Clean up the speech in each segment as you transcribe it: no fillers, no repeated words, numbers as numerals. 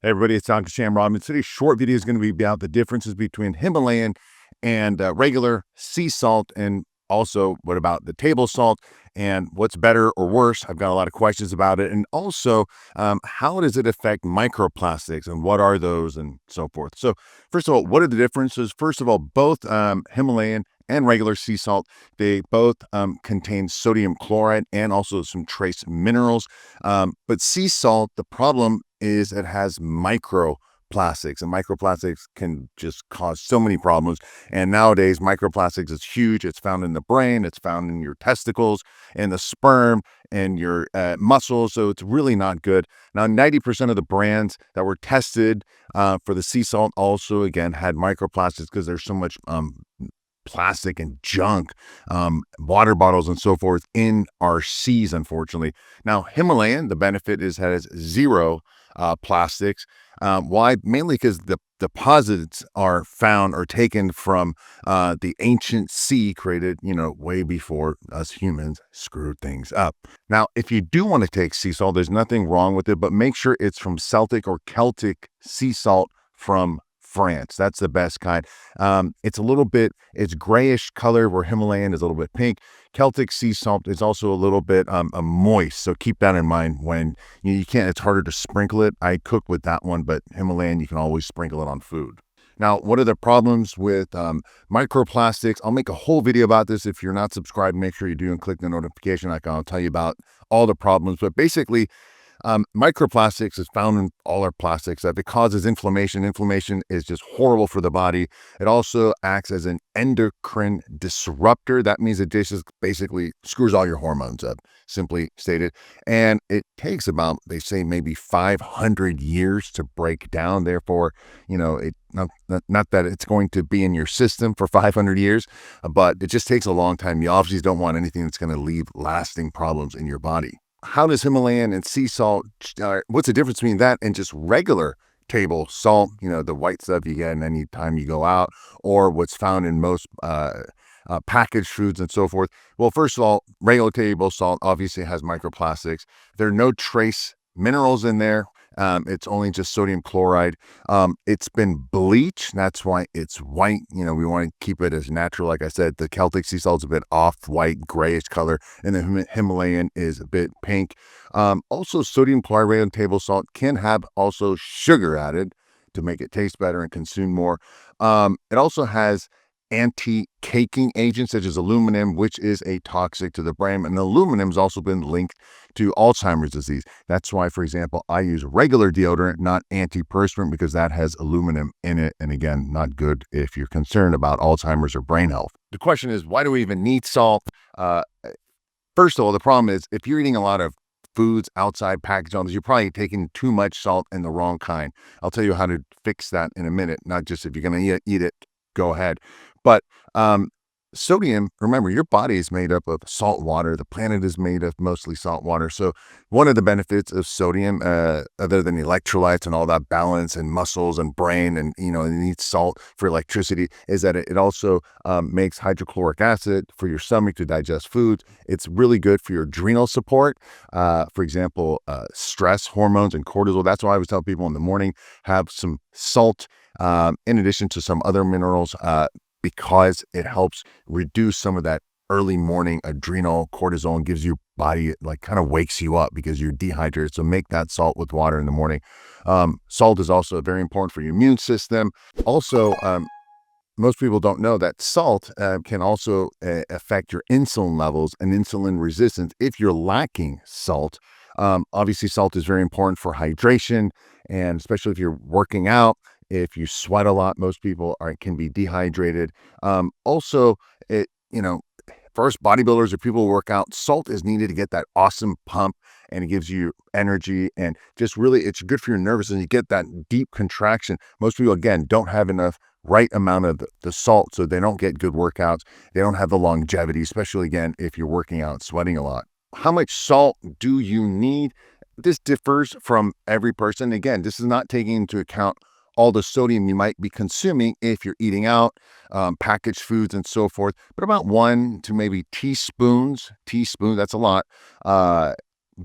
Hey everybody, it's Dr. Sham Robin. Today's short video is going to be about the differences between Himalayan and regular sea salt, and also what about the table salt and what's better or worse. I've got a lot of questions about it, and also how does it affect microplastics and what are those and so forth. So first of all, what are the differences? First of all, both Himalayan and regular sea salt, they both contain sodium chloride and also some trace minerals. But sea salt, the problem is it has microplastics, and microplastics can just cause so many problems. And nowadays, microplastics is huge. It's found in the brain, it's found in your testicles, and the sperm, and your muscles. So it's really not good. Now, 90% of the brands that were tested for the sea salt also, again, had microplastics because there's so much plastic and junk, water bottles and so forth in our seas, unfortunately. Now, Himalayan, the benefit is has zero plastics. Why? Mainly because the deposits are found or taken from the ancient sea created, way before us humans screwed things up. Now, if you do want to take sea salt, there's nothing wrong with it, but make sure it's from Celtic or Celtic sea salt from France. That's the best kind. It's grayish color, where Himalayan is a little bit pink. Celtic sea salt is also a little bit moist. So keep that in mind when you can't, it's harder to sprinkle it. I cook with that one, but Himalayan, you can always sprinkle it on food. Now, what are the problems with microplastics? I'll make a whole video about this. If you're not subscribed, make sure you do and click the notification icon. I'll tell you about all the problems. But basically, microplastics is found in all our plastics. That it causes inflammation. Inflammation is just horrible for the body. It also acts as an endocrine disruptor. That means it just basically screws all your hormones up, simply stated. And it takes about, they say, maybe 500 years to break down. Therefore, not that it's going to be in your system for 500 years, but it just takes a long time. You obviously don't want anything that's going to leave lasting problems in your body. How does Himalayan and sea salt, what's the difference between that and just regular table salt, the white stuff you get any time you go out, or what's found in most packaged foods and so forth? Well, first of all, regular table salt obviously has microplastics. There are no trace minerals in there. It's only just sodium chloride. It's been bleached. That's why it's white. We want to keep it as natural. Like I said, the Celtic sea salt is a bit off-white, grayish color, and the Himalayan is a bit pink. Also, sodium chloride and table salt can have also sugar added to make it taste better and consume more. It also has anti-caking agents such as aluminum, which is a toxic to the brain. And aluminum has also been linked to Alzheimer's disease. That's why, for example, I use regular deodorant, not antiperspirant, because that has aluminum in it. And again, not good if you're concerned about Alzheimer's or brain health. The question is, why do we even need salt? First of all, the problem is if you're eating a lot of foods outside packaged on this, you're probably taking too much salt and the wrong kind. I'll tell you how to fix that in a minute. Not just if you're going to eat it, go ahead. But sodium, remember, your body is made up of salt water. The planet is made of mostly salt water. So one of the benefits of sodium, other than electrolytes and all that balance and muscles and brain, and it needs salt for electricity, is that it also makes hydrochloric acid for your stomach to digest foods. It's really good for your adrenal support. For example, stress hormones and cortisol. That's why I always tell people in the morning, have some salt in addition to some other minerals, because it helps reduce some of that early morning adrenal cortisol and gives your body, like, kind of wakes you up because you're dehydrated. So make that salt with water in the morning. Salt is also very important for your immune system. Also, most people don't know that salt can also affect your insulin levels and insulin resistance if you're lacking salt. Obviously, salt is very important for hydration, and especially if you're working out. If you sweat a lot, most people can be dehydrated. Also, for us bodybuilders or people who work out, salt is needed to get that awesome pump, and it gives you energy, and just really, it's good for your nervous system. You get that deep contraction. Most people, again, don't have enough right amount of the salt, so they don't get good workouts. They don't have the longevity, especially, again, if you're working out and sweating a lot. How much salt do you need? This differs from every person. Again, this is not taking into account all the sodium you might be consuming if you're eating out, packaged foods and so forth, but about 1 to maybe teaspoons, that's a lot,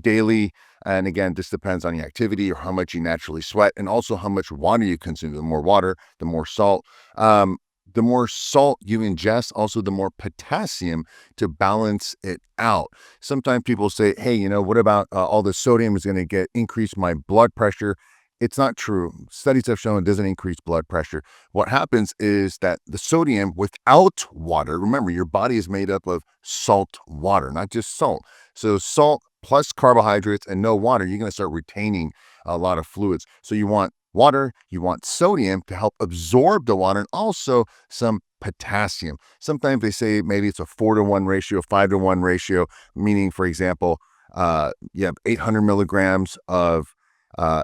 daily, And again, this depends on your activity or how much you naturally sweat, and also how much water you consume. The more water, the more salt. Um, the more salt you ingest, also the more potassium to balance it out. Sometimes people say, hey, what about all the sodium is going to increase my blood pressure? It's not true. Studies have shown it doesn't increase blood pressure. What happens is that the sodium without water, remember, your body is made up of salt water, not just salt. So salt plus carbohydrates and no water, you're going to start retaining a lot of fluids. So you want water, you want sodium to help absorb the water, and also some potassium. Sometimes they say maybe it's a 4-to-1 ratio, 5-to-1 ratio, meaning, for example, you have 800 milligrams of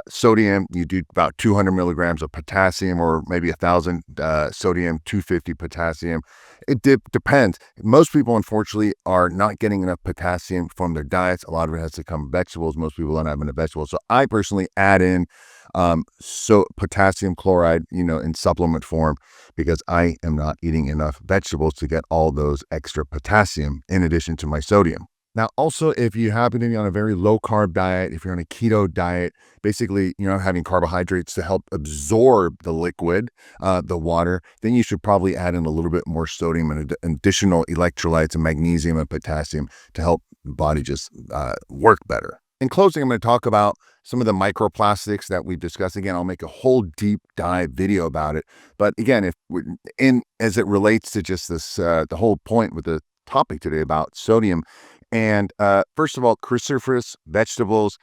sodium, you do about 200 milligrams of potassium, or maybe 1,000 sodium, 250 potassium. It depends. Most people, unfortunately, are not getting enough potassium from their diets. A lot of it has to come from vegetables. Most people don't have enough vegetables. So I personally add in potassium chloride, in supplement form, because I am not eating enough vegetables to get all those extra potassium in addition to my sodium. Now, also, if you happen to be on a very low carb diet, if you're on a keto diet, basically, you're not having carbohydrates to help absorb the liquid, the water, then you should probably add in a little bit more sodium and additional electrolytes and magnesium and potassium to help the body just work better. In closing, I'm going to talk about some of the microplastics that we've discussed. Again, I'll make a whole deep dive video about it. But again, as it relates to just this, the whole point with the topic today about sodium. And first of all, cruciferous vegetables,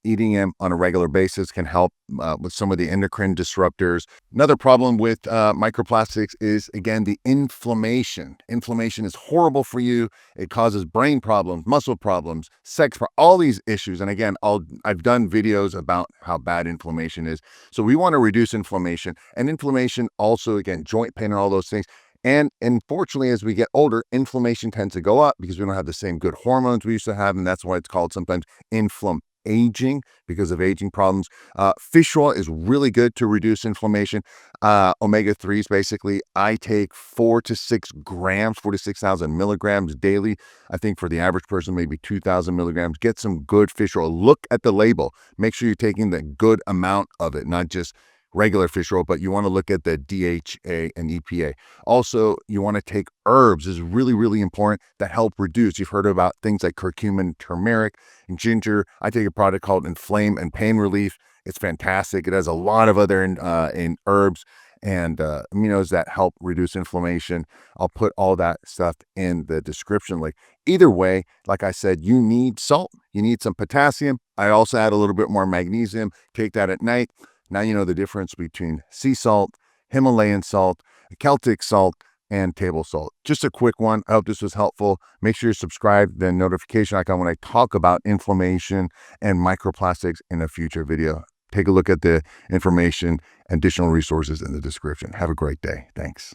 eating them on a regular basis can help with some of the endocrine disruptors. Another problem with microplastics is, again, the inflammation. Inflammation is horrible for you. It causes brain problems, muscle problems, all these issues. And again, I've done videos about how bad inflammation is. So we want to reduce inflammation, and inflammation also, again, joint pain and all those things. And unfortunately, as we get older, inflammation tends to go up because we don't have the same good hormones we used to have. And that's why it's called sometimes aging, because of aging problems. Fish oil is really good to reduce inflammation. Omega-3s, basically, I take 4 to 6 grams, 4 to 6,000 milligrams daily. I think for the average person, maybe 2,000 milligrams. Get some good fish oil. Look at the label. Make sure you're taking the good amount of it, not just regular fish oil, but you want to look at the DHA and EPA. Also, you want to take herbs. Is really, really important, that help reduce. You've heard about things like curcumin, turmeric, and ginger. I take a product called Inflame and Pain Relief. It's fantastic. It has a lot of other in herbs and aminos that help reduce inflammation. I'll put all that stuff in the description link. Either way, like I said, you need salt. You need some potassium. I also add a little bit more magnesium. Take that at night. Now you know the difference between sea salt, Himalayan salt, Celtic salt, and table salt. Just a quick one. I hope this was helpful. Make sure you subscribe, then notification icon when I talk about inflammation and microplastics in a future video. Take a look at the information, additional resources in the description. Have a great day. Thanks.